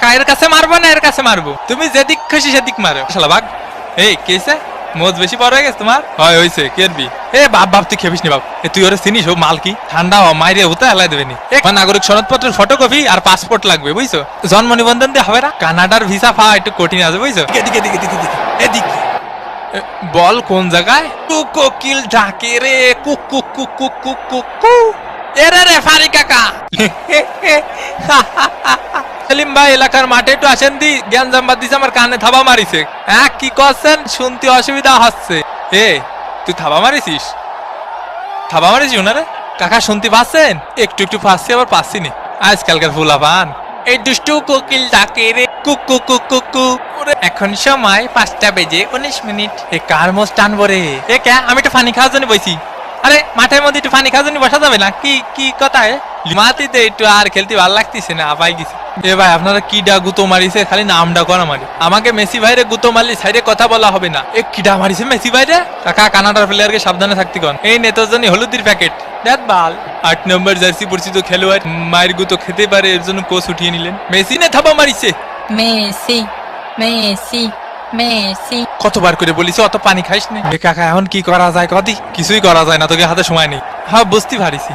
কাকা এর কাছে মারবো না এর কাছে মারবো? তুমি যেদিক খুশি সেদিক মারো শালা ভাগ। এই কেছে মোজ বেশি বড় হয়ে গেছে তোমার? হয় হইছে কেরবি। এ বাপ বাপ তুই খেপিস নি বাপ। তুই ওরে চিনিস? ও মাল কি ঠান্ডা হ মাইরে হুতা হেলাই দেবে নি। নাগরিক সনদপত্রের ফটোকপি আর পাসপোর্ট লাগবে বুঝছো? জন্ম নিবন্ধন দিয়ে হবে না? কানাডার ভিসা পাওয়া একটু কঠিন আছে বুঝছো? এদিকে এদিকে এদিকে এদিকে বল কোন জায়গায়? কোকিল ডাকে রে cook cook cook cook cook cook কু। এরে রে ফারি কাকা। সেলিম ভাই এলাকার মাঠে একটু আসেন দি, জ্ঞান জাম্বাদ দিছে আমার কানে থাবা মারিছে। হ্যাঁ কি করছেন? শুনতে অসুবিধা হচ্ছে। এ তুই থাবা মারিছিস? থাবা মারিস ওনারে? কাকা শুনতে পাচ্ছেন? একটু একটু পাচ্ছি আবার পাচ্ছি নি। আজকালকার ফুলা পান এই দুষ্টু কোকিল ডাকে রে কুক কুক কুক কুক কু। এখন সময় 5টা বেজে 19 মিনিট। এ কার মোজ টানবো রে? এ কে আমি একটু পানি খাওয়ার জন্য বইছি। আরে মাঠের মধ্যে একটু পানি খাওয়ার জন্য বসা যাবে না? কি কি কথা? মাটিতে একটু আর খেলতে ভালো লাগতেছে না, আপাই গেছে। এ ভাই আপনারা কিডা গুতো মারিছে? খালি নামটা করা মারি। আমাকে মেসি ভাইরে গুতো মারলি সাইডে কথা বলা হবে না। এ কিডা মারিছে মেসি ভাইরে? কাকা কানাডার প্লেয়ারকে সাবধানে থাকতে কন। এই নেতার জন্য হলুদির প্যাকেট দেখ বাল। 8 নম্বর জার্সি পরিচিত খেলোয়াড় মায়ের গুতো খেতে পারে এর জন্য কোচ উঠিয়ে নিলেন। মেসি নে থাবা মারিছে। Messi Messi Messi. কতবার করে বলিস অত পানি খাইস না। কাকা এখন কি করা যায়? কদি কিছুই করা যায় না, তোকে হাতে সময় নেই। হ্যাঁ বুঝতে পারিছি।